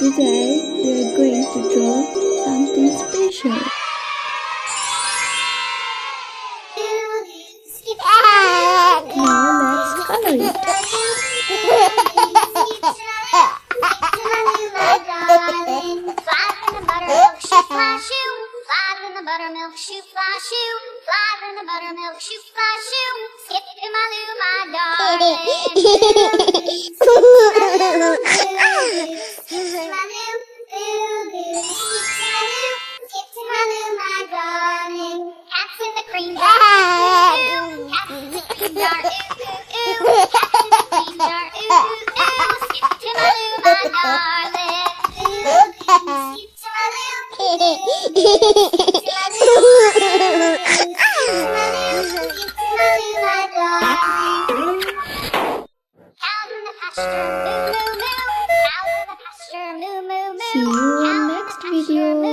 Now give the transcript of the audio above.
Today we are going to draw something special. Now let's color it. Buttermilk shoe fly shoe, fly in the buttermilk shoe fly shoe, skip to my loo, my darling. Skip to my loo, skip to my loo, skip to my loo, my darling. Cats in the cream jar, cats in the cream jar, cats in the cream jar, skip to my loo, my darling. Skip to my loo. See you in next video.